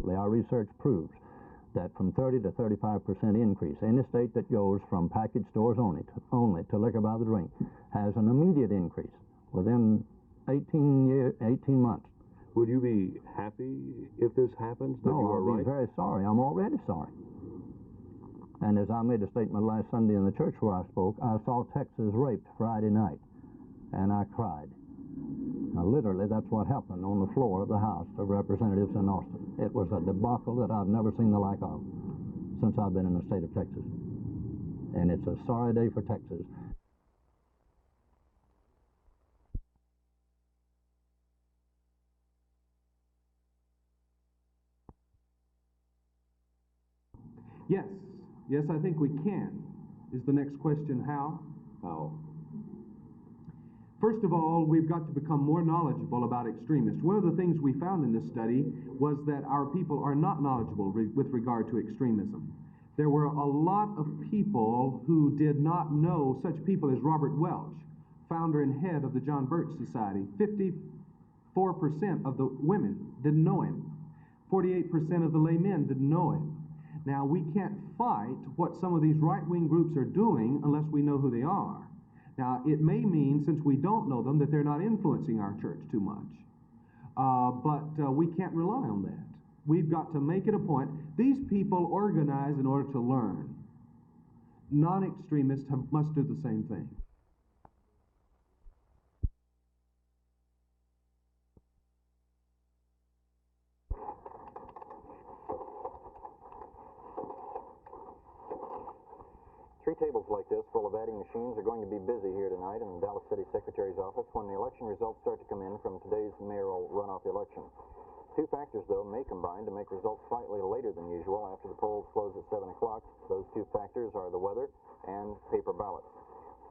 absolutely. Our research proves that from 30 to 35% increase. Any state that goes from package stores only to liquor by the drink has an immediate increase within 18 months. Would you be happy if this happens? No, I'll be very sorry. I'm already sorry. And as I made a statement last Sunday in the church where I spoke, I saw Texas raped Friday night, and I cried. Now, literally, that's what happened on the floor of the House of Representatives in Austin. It was a debacle that I've never seen the like of since I've been in the state of Texas. And it's a sorry day for Texas. Yes, I think we can. Is the next question how? How? First of all, we've got to become more knowledgeable about extremists. One of the things we found in this study was that our people are not knowledgeable with regard to extremism. There were a lot of people who did not know such people as Robert Welch, founder and head of the John Birch Society. 54% of the women didn't know him. 48% of the laymen didn't know him. Now, we can't fight what some of these right-wing groups are doing unless we know who they are. Now, it may mean, since we don't know them, that they're not influencing our church too much. But we can't rely on that. We've got to make it a point. These people organize in order to learn. Non-extremists must do the same thing. Three tables like this full of adding machines are going to be busy here tonight in the Dallas City Secretary's office when the election results start to come in from today's mayoral runoff election. Two factors, though, may combine to make results slightly later than usual after the polls close at 7 o'clock. Those two factors are the weather and paper ballots.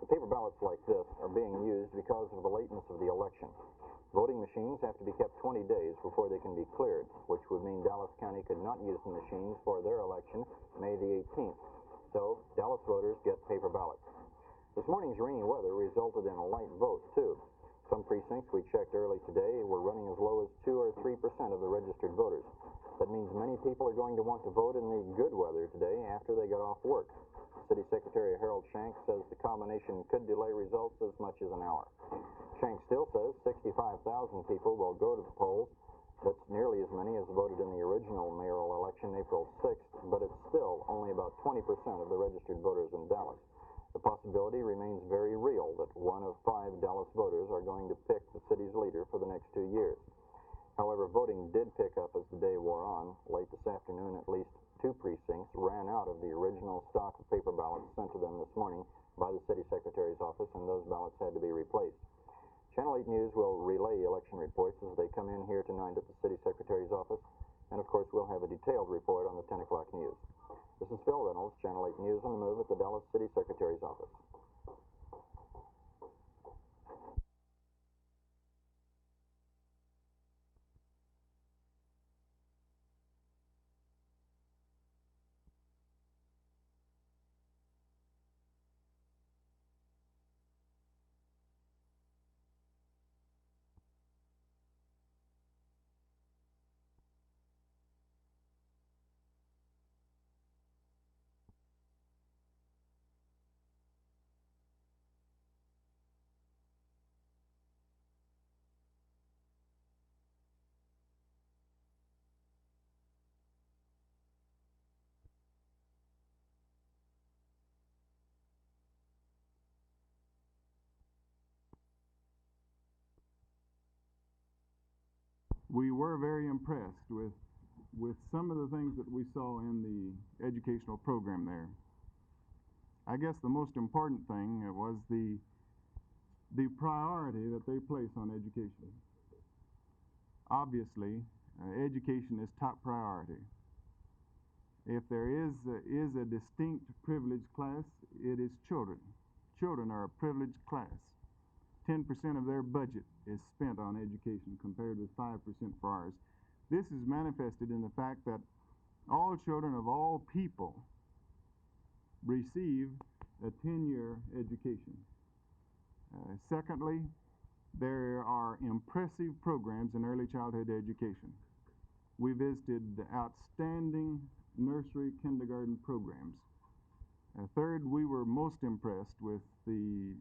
The paper ballots like this are being used because of the lateness of the election. Voting machines have to be kept 20 days before they can be cleared, which would mean Dallas County could not use the machines for their election May the 18th. So, Dallas voters get paper ballots. This morning's rainy weather resulted in a light vote, too. Some precincts we checked early today were running as low as 2 or 3% of the registered voters. That means many people are going to want to vote in the good weather today after they get off work. City Secretary Harold Shanks says the combination could delay results as much as an hour. Shanks still says 65,000 people will go to the polls. That's nearly as many as voted in the original mayoral election April 6th, but it's still only about 20% of the registered voters in Dallas. The possibility remains very real that 1 of 5 Dallas voters are going to pick the city's leader for the next 2 years. However, voting did pick up as the day wore on. Late this afternoon, at least 2 precincts ran out of the original stock of paper ballots sent to them this morning by the city secretary's office, and those ballots had to be replaced. Channel 8 News will relay election reports as they come in here tonight at the city secretary's office, and of course we'll have a detailed report on the 10 o'clock news. This is Phil Reynolds, Channel 8 News on the move at the Dallas City Secretary's office. We were very impressed with some of the things that we saw in the educational program there. I guess the most important thing was the priority that they place on education. Obviously, education is top priority. If there is a distinct privileged class, it is children. Children are a privileged class. 10% of their budget is spent on education compared with 5% for ours. This is manifested in the fact that all children of all people receive a 10-year education. Secondly, there are impressive programs in early childhood education. we visited outstanding nursery kindergarten programs. Third, we were most impressed with the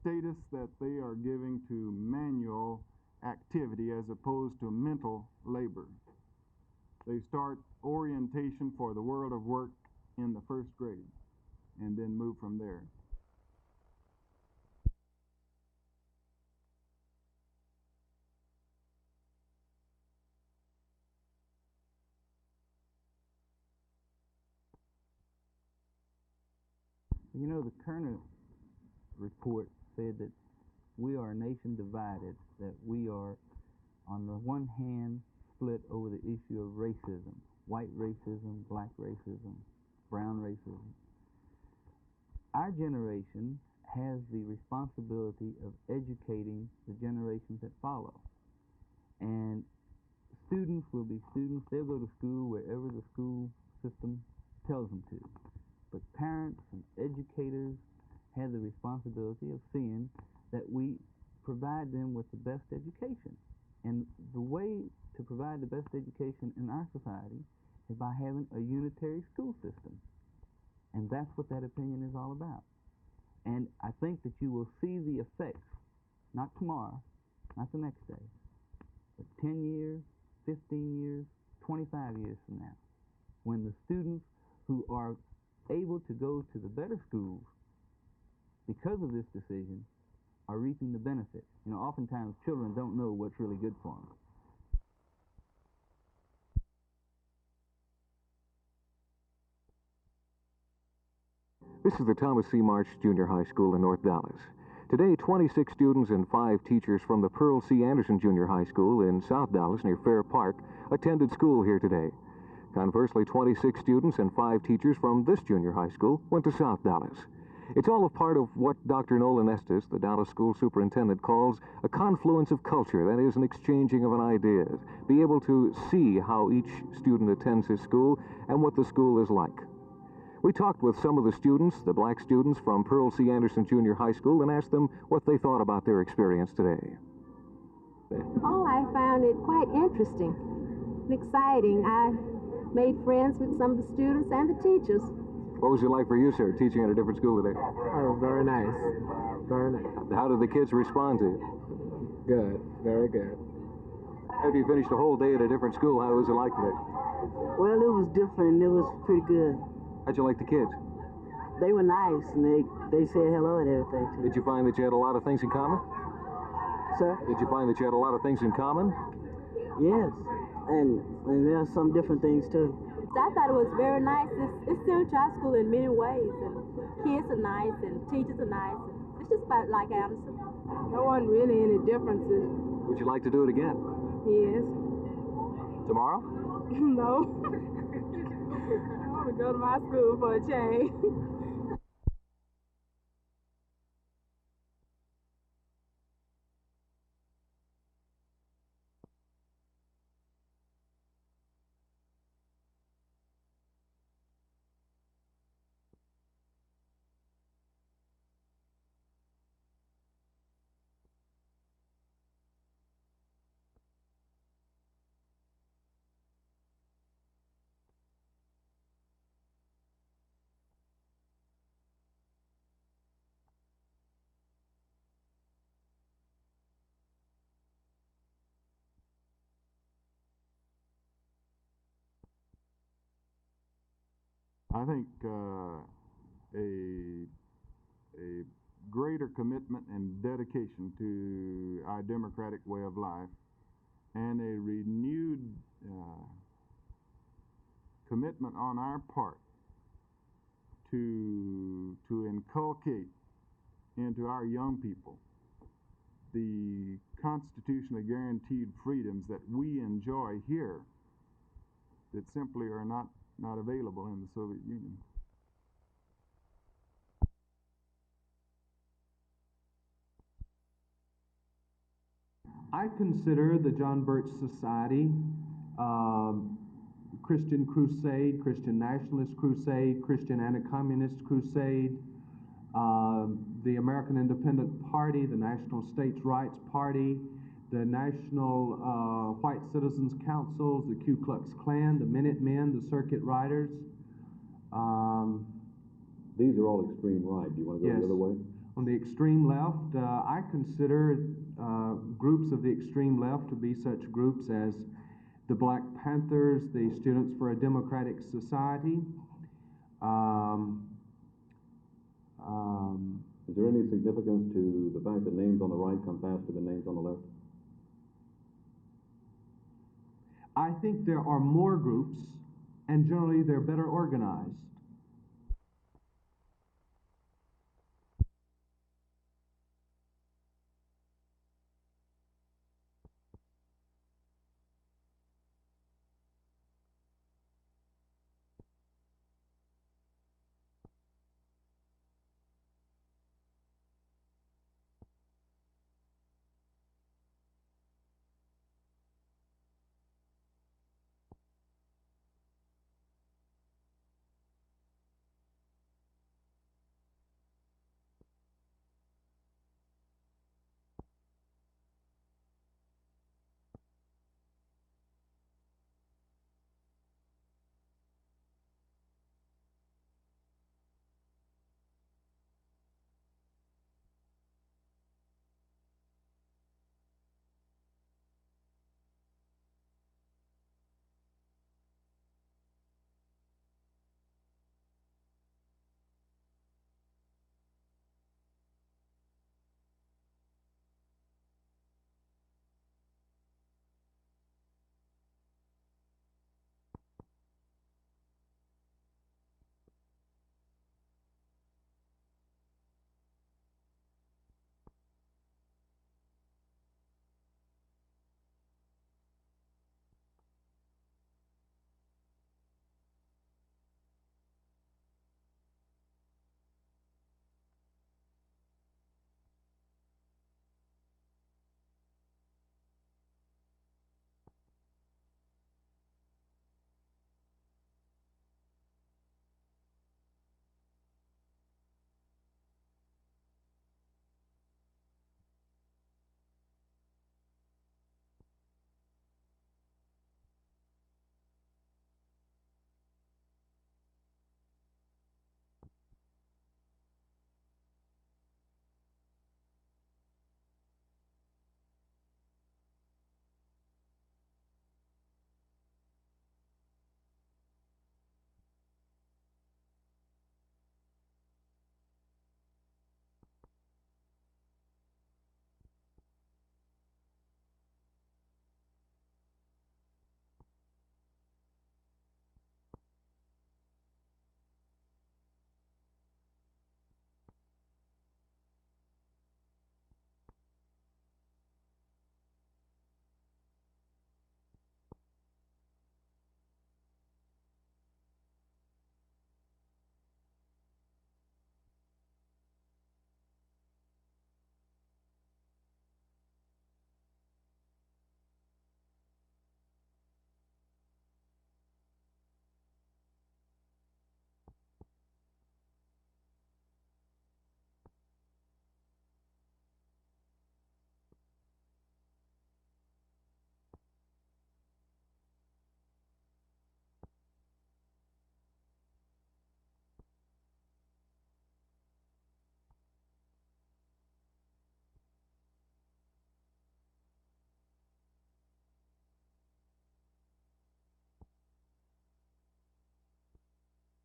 status that they are giving to manual activity as opposed to mental labor. They start orientation for the world of work in the first grade and then move from there. You know, the Kerner report said that we are a nation divided, that we are, on the one hand, split over the issue of racism, white racism, black racism, brown racism. Our generation has the responsibility of educating the generations that follow. And students will be students. They'll go to school wherever the school system tells them to. But parents and educators have the responsibility of seeing that we provide them with the best education. And the way to provide the best education in our society is by having a unitary school system. And that's what that opinion is all about. And I think that you will see the effects, not tomorrow, not the next day, but 10 years, 15 years, 25 years from now, when the students who are able to go to the better schools because of this decision are reaping the benefit. You know, oftentimes children don't know what's really good for them. This is the Thomas C. March Junior High School in North Dallas. Today, 26 students and 5 teachers from the Pearl C. Anderson Junior High School in South Dallas near Fair Park attended school here today. Conversely, 26 students and 5 teachers from this junior high school went to South Dallas. It's all a part of what Dr. Nolan Estes, the Dallas school superintendent, calls a confluence of culture, that is, an exchanging of ideas, be able to see how each student attends his school and what the school is like. We talked with some of the students, the black students from Pearl C. Anderson Junior High School, and asked them what they thought about their experience today. Oh, I found it quite interesting and exciting. I made friends with some of the students and the teachers. What was it like for you, sir, teaching at a different school today? Oh, very nice. Very nice. How did the kids respond to you? Good. Very good. After you finished a whole day at a different school, how was it like today? Well, it was different and it was pretty good. How'd you like the kids? They were nice and they said hello and everything too. Did you find that you had a lot of things in common? Sir? Did you find that you had a lot of things in common? Yes. And there are some different things too. I thought it was very nice. It's similar to our school in many ways, and kids are nice, and teachers are nice. And it's just about like Anderson. There wasn't really any differences. Would you like to do it again? Yes. Tomorrow? No. I want to go to my school for a change. I think a greater commitment and dedication to our democratic way of life and a renewed commitment on our part to inculcate into our young people the constitutionally guaranteed freedoms that we enjoy here that simply are not available in the Soviet Union. I consider the John Birch Society Christian crusade, Christian nationalist crusade, Christian anti-communist crusade, the American Independent Party, the National States Rights Party, the National White Citizens Councils, the Ku Klux Klan, the Minutemen, the Circuit Riders. These are all extreme right. Do you want to go Yes. the other way? On the extreme left, I consider groups of the extreme left to be such groups as the Black Panthers, the Students for a Democratic Society. Is there any significance to the fact that names on the right come faster than names on the left? I think there are more groups, and generally they're better organized.